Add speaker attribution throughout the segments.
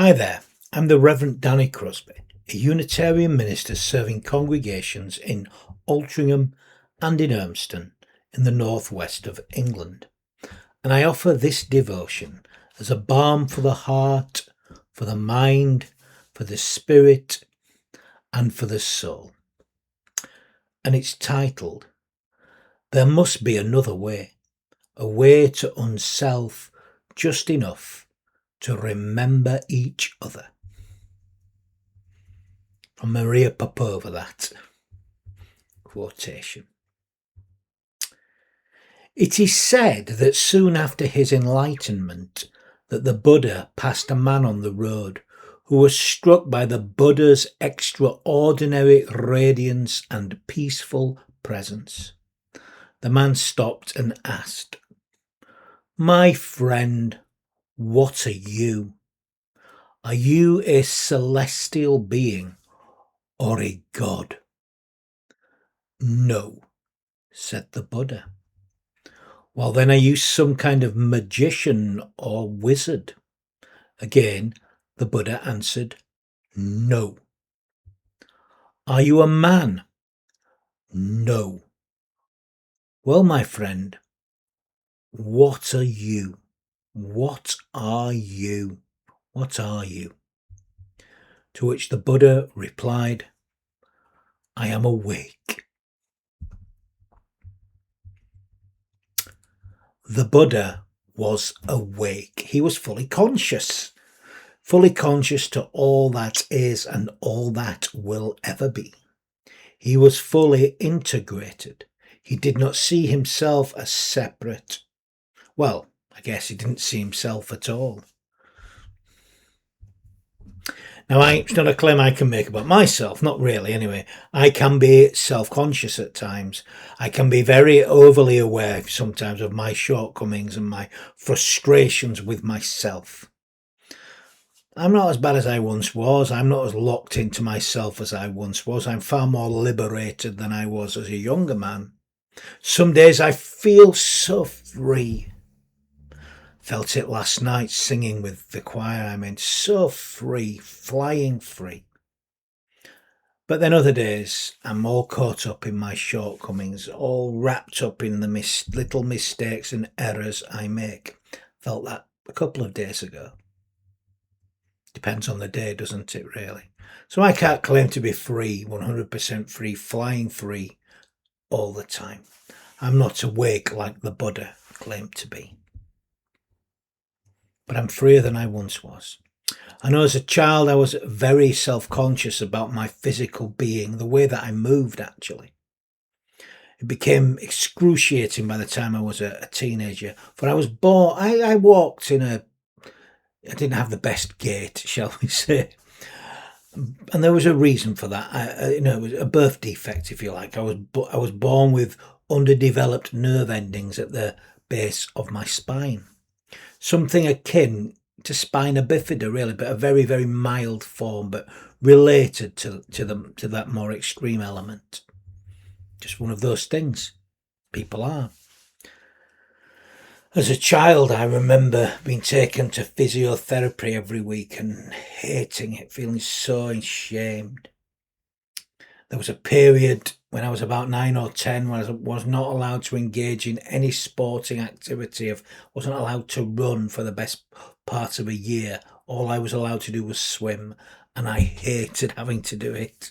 Speaker 1: Hi there, I'm the Reverend Danny Crosby, a Unitarian minister serving congregations in Altrincham and in Urmston in the northwest of England. And I offer this devotion as a balm for the heart, for the mind, for the spirit, and for the soul. And it's titled, There Must Be Another Way, a way to unself just enough to remember each other. From Maria Popova, that quotation. It is said that soon after his enlightenment that the Buddha passed a man on the road who was struck by the Buddha's extraordinary radiance and peaceful presence. The man stopped and asked, "My friend, what are you? Are you a celestial being or a god?" "No," said the Buddha. "Well, then are you some kind of magician or wizard?" Again, the Buddha answered, "No." "Are you a man?" "No." "Well, my friend, what are you? What are you? What are you?" To which the Buddha replied, "I am awake." The Buddha was awake. He was fully conscious to all that is and all that will ever be. He was fully integrated. He did not see himself as separate. Well, I guess he didn't see himself at all. Now, it's not a claim I can make about myself, not really anyway. I can be self-conscious at times. I can be very overly aware sometimes of my shortcomings and my frustrations with myself. I'm not as bad as I once was. I'm not as locked into myself as I once was. I'm far more liberated than I was as a younger man. Some days I feel so free. Felt it last night singing with the choir. I mean, so free, flying free. But then other days I'm all caught up in my shortcomings, all wrapped up in the little mistakes and errors I make. Felt that a couple of days ago. Depends on the day, doesn't it, really? So I can't claim to be free, 100% free, flying free all the time. I'm not awake like the Buddha claimed to be. But I'm freer than I once was. I know as a child I was very self-conscious about my physical being, the way that I moved actually. It became excruciating by the time I was a teenager. When I was born, I walked I didn't have the best gait, shall we say. And there was a reason for that. It was a birth defect, if you like. I was born with underdeveloped nerve endings at the base of my spine. Something akin to spina bifida, really, but a very, very mild form, but related to that more extreme element. Just one of those things. People are. As a child, I remember being taken to physiotherapy every week and hating it, feeling so ashamed. There was a period when I was about 9 or 10 when I was not allowed to engage in any sporting activity. I wasn't allowed to run for the best part of a year. All I was allowed to do was swim, and I hated having to do it.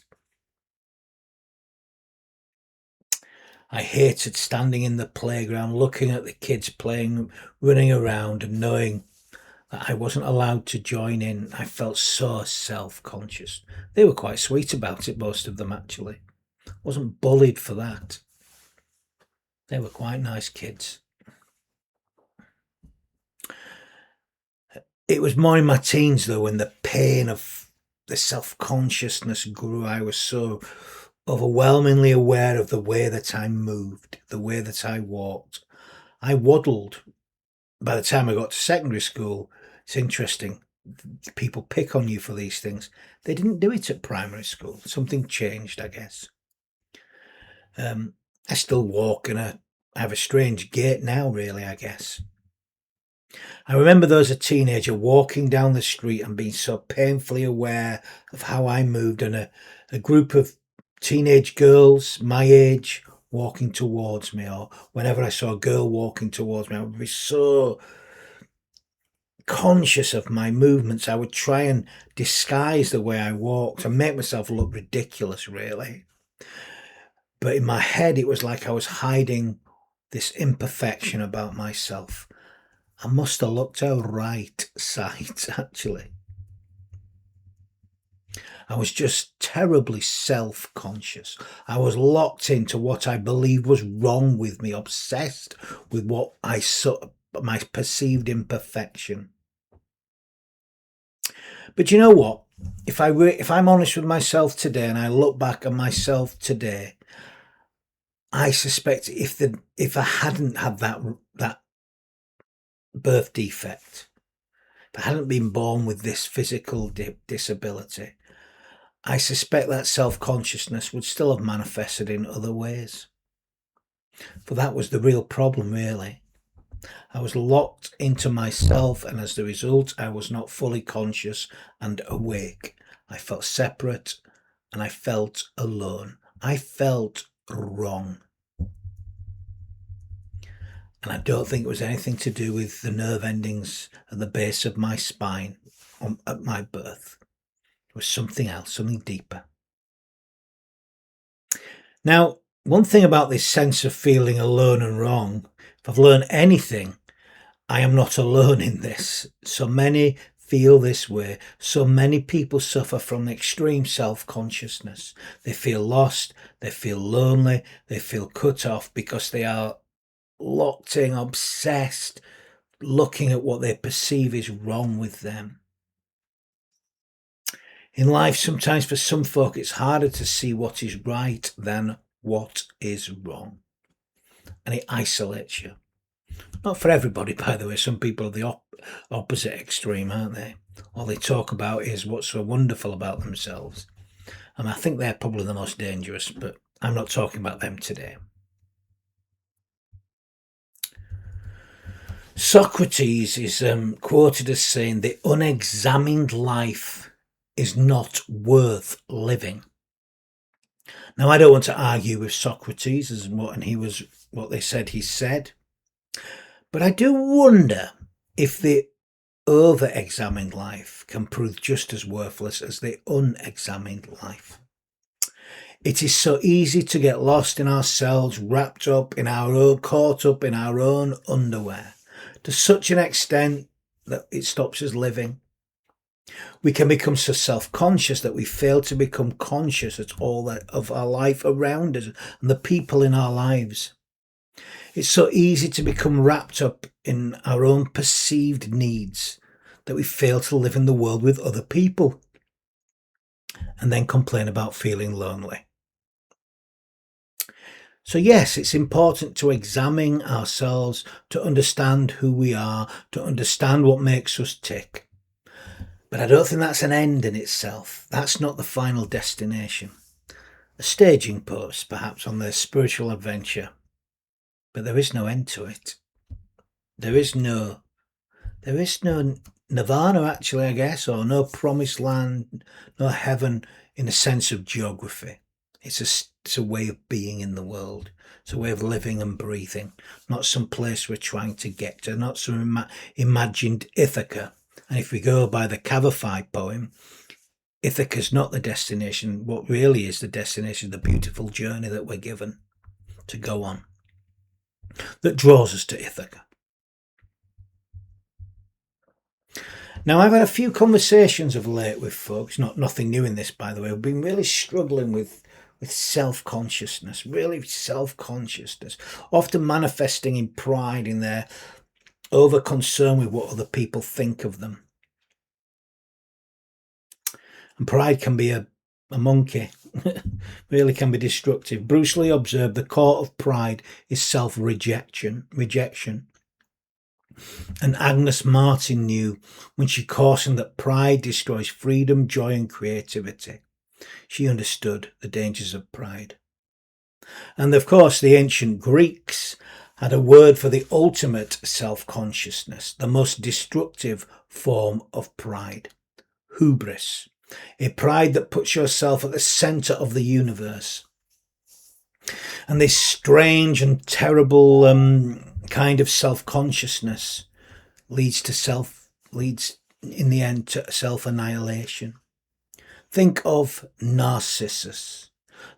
Speaker 1: I hated standing in the playground, looking at the kids playing, running around, and knowing that I wasn't allowed to join in. I felt so self-conscious. They were quite sweet about it, most of them actually. Wasn't bullied for that. They were quite nice kids. It was more in my teens though, when the pain of the self-consciousness grew. I was so overwhelmingly aware of the way that I moved, the way that I walked. I waddled. By the time I got to secondary school, it's interesting. People pick on you for these things. They didn't do it at primary school. Something changed, I guess. I still walk and I have a strange gait now, really, I guess. I remember there was a teenager walking down the street and being so painfully aware of how I moved, and a group of teenage girls my age walking towards me, or whenever I saw a girl walking towards me, I would be so conscious of my movements. I would try and disguise the way I walked and make myself look ridiculous, really. But in my head, it was like I was hiding this imperfection about myself. I must have looked a right sight, actually. I was just terribly self-conscious. I was locked into what I believed was wrong with me, obsessed with what I saw, my perceived imperfection. But you know what? If I'm honest with myself today, and I look back at myself today, I suspect if I hadn't had that birth defect, if I hadn't been born with this physical disability, I suspect that self-consciousness would still have manifested in other ways. For that was the real problem, really. I was locked into myself, and as a result, I was not fully conscious and awake. I felt separate, and I felt alone. I felt wrong. And I don't think it was anything to do with the nerve endings at the base of my spine at my birth. It was something else, something deeper. Now, one thing about this sense of feeling alone and wrong, if I've learned anything, I am not alone in this. So many feel this way. So many people suffer from extreme self-consciousness. They feel lost, they feel lonely, they feel cut off because they are locked in, obsessed, looking at what they perceive is wrong with them. In life, sometimes for some folk, it's harder to see what is right than what is wrong. And it isolates you. Not for everybody, by the way. Some people are the opposite extreme, aren't they? All they talk about is what's so wonderful about themselves. And I think they're probably the most dangerous, but I'm not talking about them today. Socrates is quoted as saying, "The unexamined life is not worth living." Now, I don't want to argue with Socrates and he was what they said he said, but I do wonder if the over-examined life can prove just as worthless as the unexamined life. It is so easy to get lost in ourselves, wrapped up in our own, caught up in our own underwear, to such an extent that it stops us living. We can become so self-conscious that we fail to become conscious at all of our life around us and the people in our lives. It's so easy to become wrapped up in our own perceived needs that we fail to live in the world with other people and then complain about feeling lonely. So yes, it's important to examine ourselves, to understand who we are, to understand what makes us tick. But I don't think that's an end in itself. That's not the final destination. A staging post, perhaps, on their spiritual adventure. But there is no end to it. There is no nirvana, actually, I guess, or no promised land, no heaven in the sense of geography. It's a way of being in the world. It's a way of living and breathing, not some place we're trying to get to, not some imagined Ithaca. And if we go by the Cavify poem, Ithaca's not the destination. What really is the destination is the beautiful journey that we're given to go on, that draws us to Ithaca. Now, I've had a few conversations of late with folks, nothing new in this, by the way, who've been really struggling with self-consciousness, really self-consciousness, often manifesting in pride, in their over-concern with what other people think of them. And pride can be a monkey, really can be destructive. Bruce Lee observed the core of pride is self-rejection. And Agnes Martin knew when she cautioned that pride destroys freedom, joy, and creativity. She understood the dangers of pride. And of course, the ancient Greeks had a word for the ultimate self-consciousness, the most destructive form of pride. Hubris. A pride that puts yourself at the centre of the universe. And this strange and terrible kind of self-consciousness leads in the end to self-annihilation. Think of Narcissus.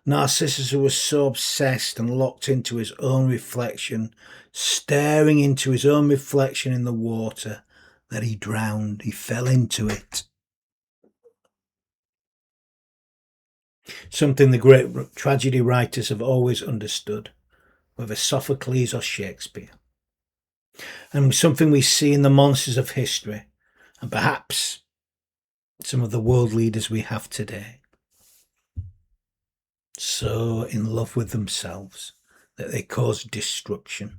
Speaker 1: Narcissus, who was so obsessed and locked into his own reflection, staring into his own reflection in the water, that he drowned. He fell into it. Something the great tragedy writers have always understood, whether Sophocles or Shakespeare. And something we see in the monsters of history, and perhaps some of the world leaders we have today. So in love with themselves that they cause destruction.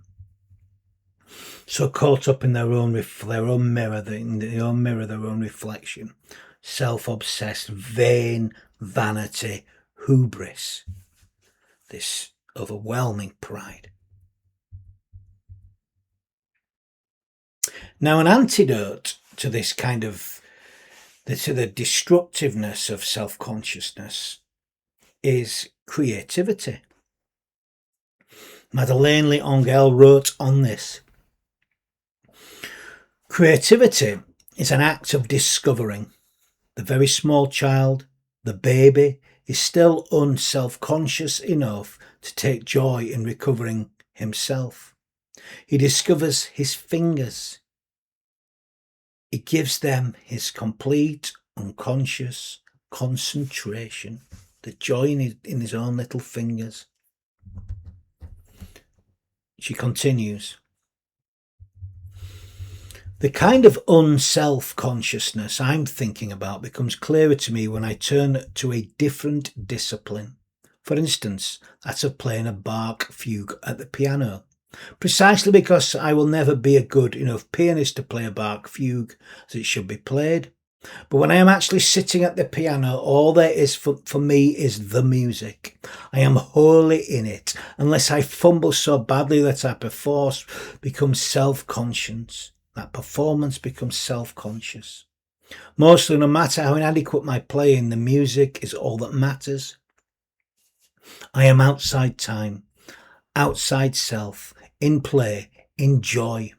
Speaker 1: So caught up in their own mirror, their own reflection. Self-obsessed, vain, vanity, hubris. This overwhelming pride. Now, an antidote to this kind of, to the destructiveness of self-consciousness is creativity. Madeleine L'Angel wrote on this. Creativity is an act of discovering. The very small child, the baby, is still unself-conscious enough to take joy in recovering himself. He discovers his fingers. He gives them his complete unconscious concentration, the joy in his own little fingers. She continues. The kind of unself consciousness I'm thinking about becomes clearer to me when I turn to a different discipline. For instance, that's of playing a Bach fugue at the piano. Precisely because I will never be a good enough pianist to play a Bach fugue as it should be played. But when I am actually sitting at the piano, all there is for me is the music. I am wholly in it, unless I fumble so badly that I perforce become self-conscious. That performance becomes self-conscious. Mostly, no matter how inadequate my playing, the music is all that matters. I am outside time, outside self, in play, in joy.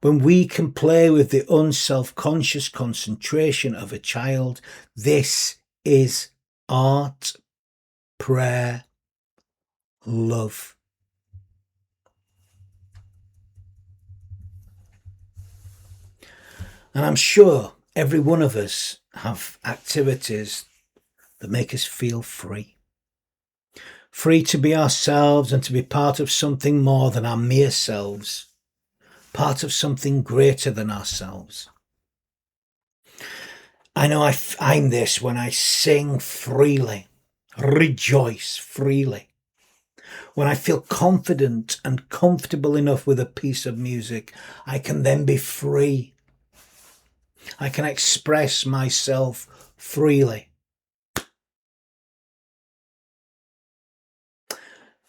Speaker 1: When we can play with the unself-conscious concentration of a child, this is art, prayer, love. And I'm sure every one of us have activities that make us feel free. Free to be ourselves and to be part of something more than our mere selves. Part of something greater than ourselves. I know I find this when I sing freely, rejoice freely. When I feel confident and comfortable enough with a piece of music, I can then be free. I can express myself freely.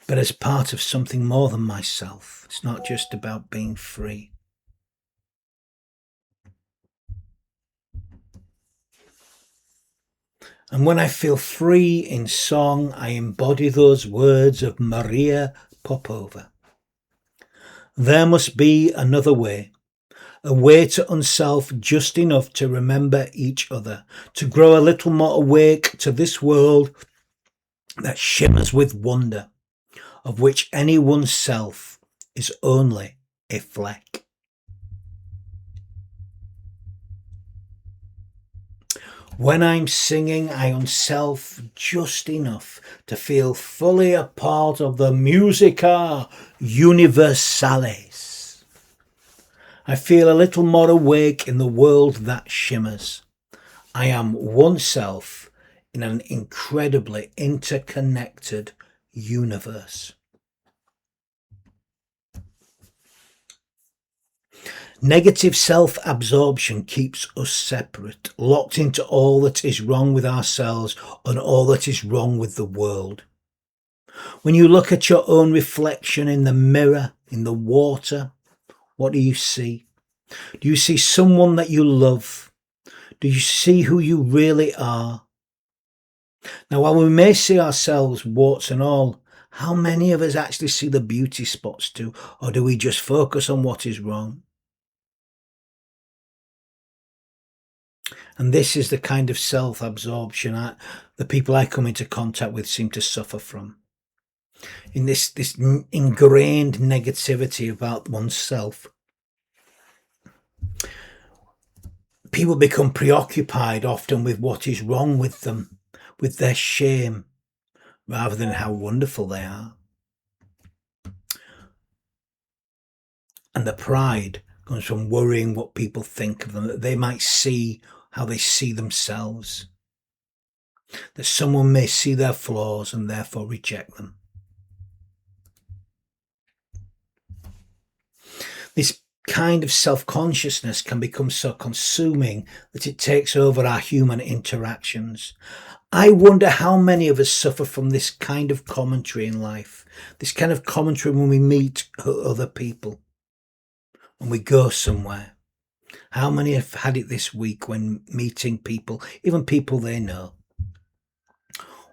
Speaker 1: But as part of something more than myself. It's not just about being free. And when I feel free in song, I embody those words of Maria Popova. There must be another way. A way to unself just enough to remember each other, to grow a little more awake to this world that shimmers with wonder, of which any one's self is only a fleck. When I'm singing, I unself just enough to feel fully a part of the musica universalis. I feel a little more awake in the world that shimmers. I am oneself in an incredibly interconnected universe. Negative self-absorption keeps us separate, locked into all that is wrong with ourselves and all that is wrong with the world. When you look at your own reflection in the mirror, in the water? What do you see? Do you see someone that you love? Do you see who you really are? Now, while we may see ourselves, warts and all, how many of us actually see the beauty spots too? Or do we just focus on what is wrong? And this is the kind of self-absorption the people I come into contact with seem to suffer from. In this ingrained negativity about oneself. People become preoccupied often with what is wrong with them, with their shame, rather than how wonderful they are. And the pride comes from worrying what people think of them, that they might see how they see themselves, that someone may see their flaws and therefore reject them. This kind of self-consciousness can become so consuming that it takes over our human interactions. I wonder how many of us suffer from this kind of commentary in life, this kind of commentary when we meet other people, when we go somewhere. How many have had it this week when meeting people, even people they know?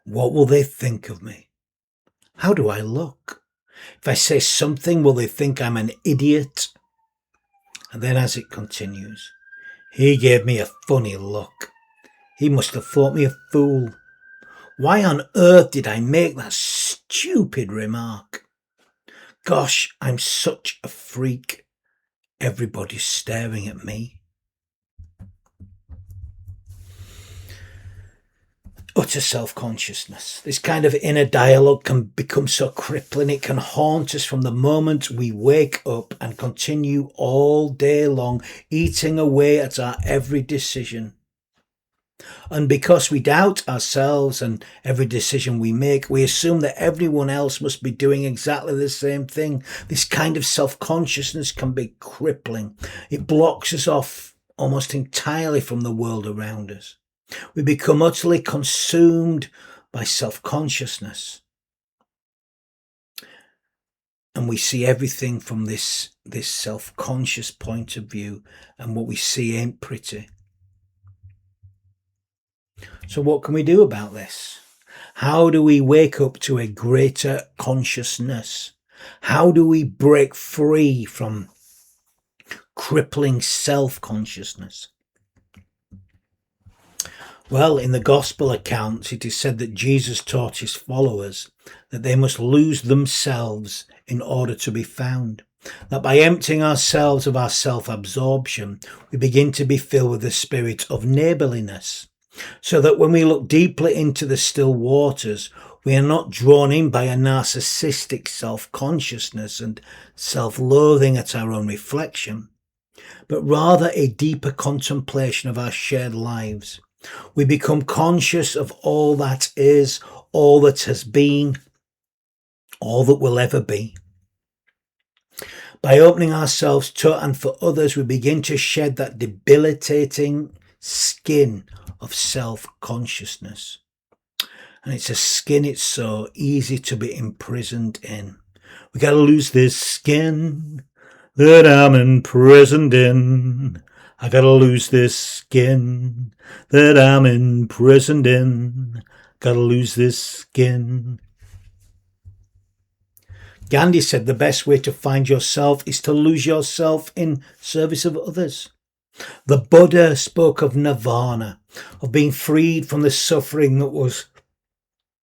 Speaker 1: What will they think of me? How do I look? If I say something, will they think I'm an idiot? And then as it continues, he gave me a funny look. He must have thought me a fool. Why on earth did I make that stupid remark? Gosh, I'm such a freak. Everybody's staring at me. Utter self-consciousness. This kind of inner dialogue can become so crippling. It can haunt us from the moment we wake up and continue all day long, eating away at our every decision. And because we doubt ourselves and every decision we make, we assume that everyone else must be doing exactly the same thing. This kind of self-consciousness can be crippling. It blocks us off almost entirely from the world around us. We become utterly consumed by self-consciousness. And we see everything from this self-conscious point of view, and what we see ain't pretty. So what can we do about this? How do we wake up to a greater consciousness? How do we break free from crippling self-consciousness? Well, in the gospel accounts, it is said that Jesus taught his followers that they must lose themselves in order to be found. That by emptying ourselves of our self-absorption, we begin to be filled with the spirit of neighbourliness, so that when we look deeply into the still waters, we are not drawn in by a narcissistic self-consciousness and self-loathing at our own reflection, but rather a deeper contemplation of our shared lives. We become conscious of all that is, all that has been, all that will ever be. By opening ourselves to and for others, we begin to shed that debilitating skin of self-consciousness. And it's a skin it's so easy to be imprisoned in. We got to lose this skin that I'm imprisoned in. I gotta lose this skin that I'm imprisoned in. Gotta lose this skin. Gandhi said the best way to find yourself is to lose yourself in service of others. The Buddha spoke of nirvana, of being freed from the suffering that was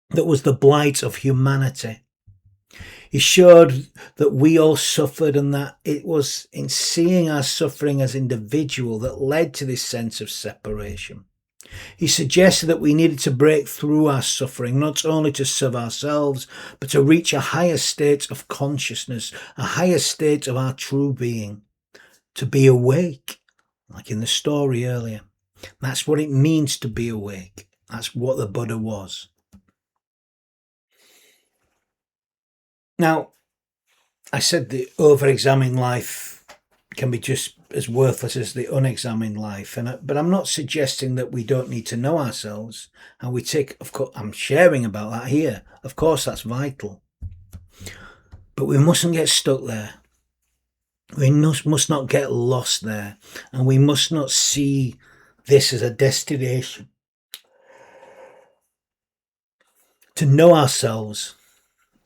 Speaker 1: the blight of humanity. He showed that we all suffered, and that it was in seeing our suffering as individual that led to this sense of separation. He suggested that we needed to break through our suffering, not only to serve ourselves, but to reach a higher state of consciousness, a higher state of our true being, to be awake, like in the story earlier. That's what it means to be awake. That's what the Buddha was. Now, I said the over-examined life can be just as worthless as the unexamined life, but I'm not suggesting that we don't need to know ourselves. And of course, I'm sharing about that here. Of course, that's vital. But we mustn't get stuck there. We must not get lost there, and we must not see this as a destination. To know ourselves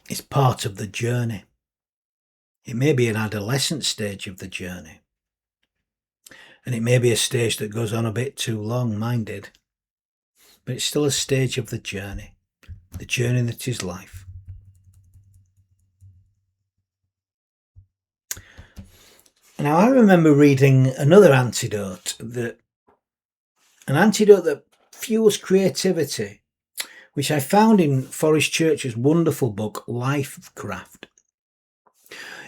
Speaker 1: is part of the journey. It may be an adolescent stage of the journey, and it may be a stage that goes on a bit too long, mine did, but it's still a stage of the journey that is life. Now, I remember reading another antidote that fuels creativity, which I found in Forrest Church's wonderful book, Lifecraft.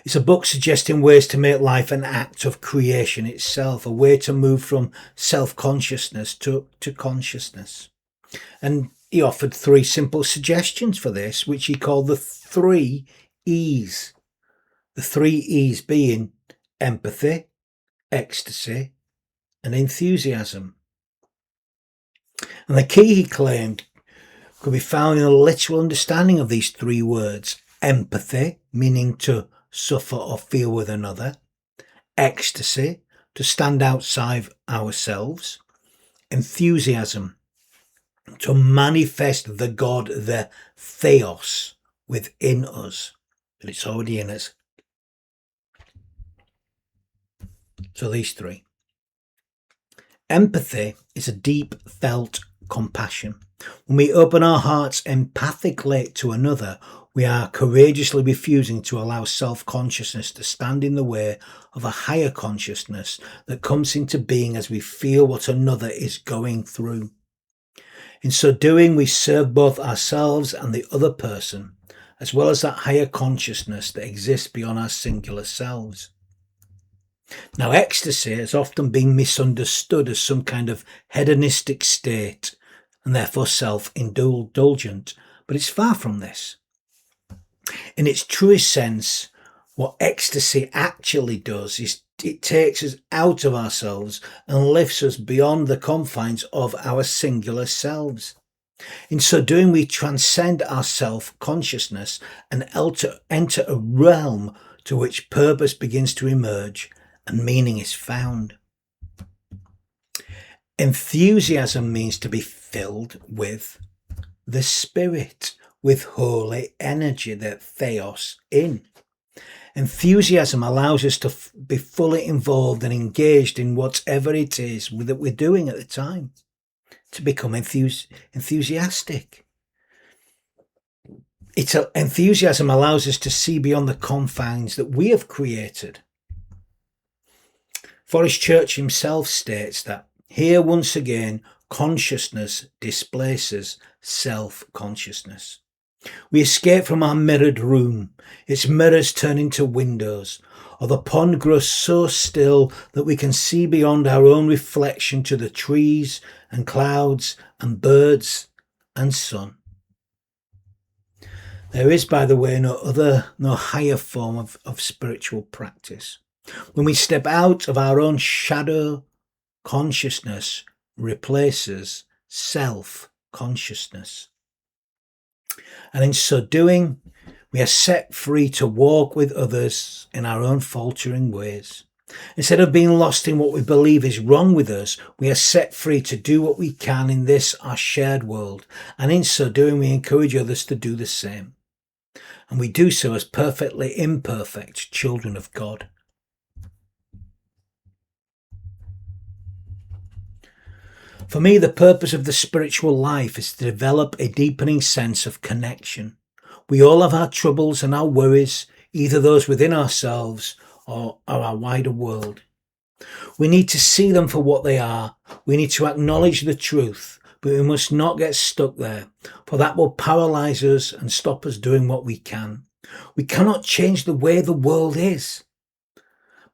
Speaker 1: It's a book suggesting ways to make life an act of creation itself, a way to move from self-consciousness to consciousness. And he offered 3 simple suggestions for this, which he called the 3 E's. The 3 E's being empathy, ecstasy, and enthusiasm. And the key, he claimed, could be found in a literal understanding of these 3 words. Empathy, meaning to suffer or feel with another. Ecstasy, to stand outside ourselves. Enthusiasm, to manifest the God, the theos, within us. But it's already in us. So these 3. Empathy is a deep felt compassion. When we open our hearts empathically to another, we are courageously refusing to allow self-consciousness to stand in the way of a higher consciousness that comes into being as we feel what another is going through. In so doing, we serve both ourselves and the other person, as well as that higher consciousness that exists beyond our singular selves. Now, ecstasy has often been misunderstood as some kind of hedonistic state and therefore self-indulgent, but it's far from this. In its truest sense, what ecstasy actually does is it takes us out of ourselves and lifts us beyond the confines of our singular selves. In so doing, we transcend our self-consciousness and enter a realm to which purpose begins to emerge and meaning is found. Enthusiasm means to be filled with the Spirit, with holy energy, that theos in. Enthusiasm allows us to be fully involved and engaged in whatever it is that we're doing at the time, to become enthusiastic. Enthusiasm allows us to see beyond the confines that we have created. Forrest Church himself states that here once again consciousness displaces self-consciousness. We escape from our mirrored room. Its mirrors turn into windows, or the pond grows so still that we can see beyond our own reflection to the trees and clouds and birds and sun. There is, by the way, no higher form of spiritual practice. When we step out of our own shadow, consciousness replaces self-consciousness. And in so doing, we are set free to walk with others in our own faltering ways. Instead of being lost in what we believe is wrong with us, we are set free to do what we can in this, our shared world. And in so doing, we encourage others to do the same. And we do so as perfectly imperfect children of God. For me, the purpose of the spiritual life is to develop a deepening sense of connection. We all have our troubles and our worries, either those within ourselves or our wider world. We need to see them for what they are. We need to acknowledge the truth, but we must not get stuck there, for that will paralyze us and stop us doing what we can. We cannot change the way the world is,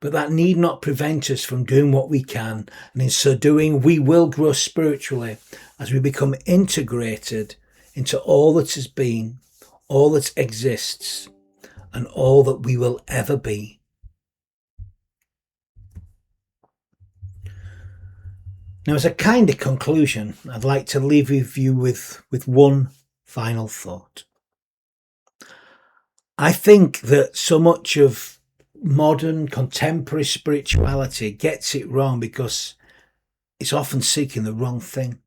Speaker 1: but that need not prevent us from doing what we can, and in so doing we will grow spiritually as we become integrated into all that has been, all that exists, and all that we will ever be. Now, as a kind of conclusion, I'd like to leave you with one final thought. I think that so much of modern contemporary spirituality gets it wrong because it's often seeking the wrong thing.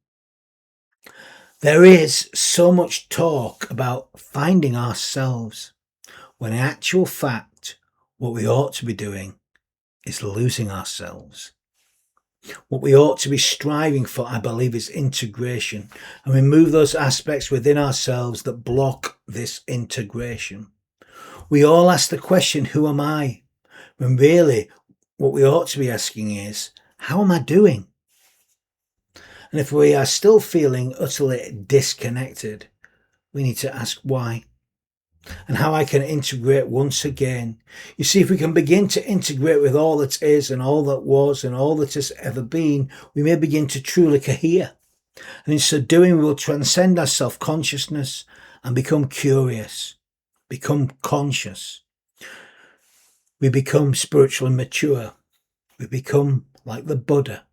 Speaker 1: There is so much talk about finding ourselves when in actual fact, what we ought to be doing is losing ourselves. What we ought to be striving for, I believe, is integration and remove those aspects within ourselves that block this integration. We all ask the question, who am I? When really, what we ought to be asking is, how am I doing? And if we are still feeling utterly disconnected, we need to ask why and how I can integrate once again. You see, if we can begin to integrate with all that is and all that was and all that has ever been, we may begin to truly cohere. And in so doing, we will transcend our self-consciousness and become curious, become conscious. We become spiritually mature. We become like the Buddha,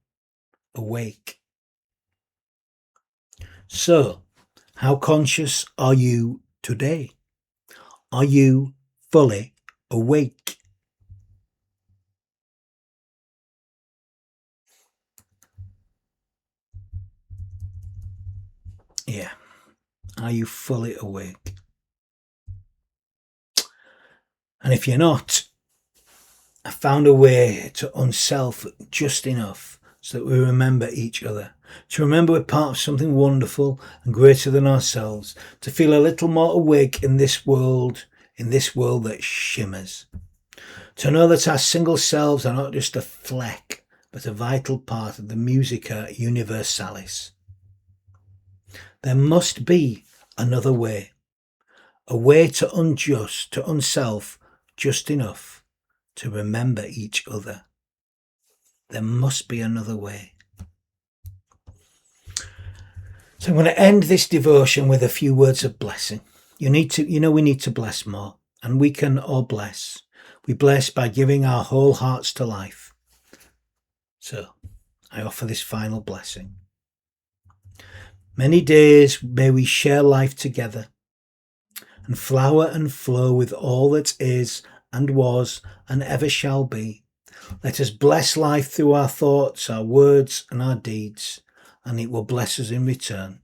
Speaker 1: awake. So, how conscious are you today? Are you fully awake? Yeah. Are you fully awake? And if you're not, I found a way to unself just enough so that we remember each other, to remember we're part of something wonderful and greater than ourselves, to feel a little more awake in this world that shimmers, to know that our single selves are not just a fleck, but a vital part of the musica universalis. There must be another way, a way to unself just enough to remember each other. There must be another way. So I'm going to end this devotion with a few words of blessing. We need to bless more, and we can all bless. We bless by giving our whole hearts to life. So I offer this final blessing. Many days may we share life together and flower and flow with all that is and was and ever shall be. Let us bless life through our thoughts, our words and our deeds, and it will bless us in return.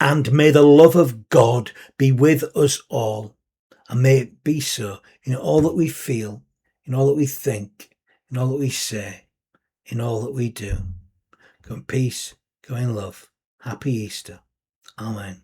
Speaker 1: And may the love of God be with us all, and may it be so in all that we feel, in all that we think, in all that we say, in all that we do. Go in peace, go in love. Happy Easter. Amen.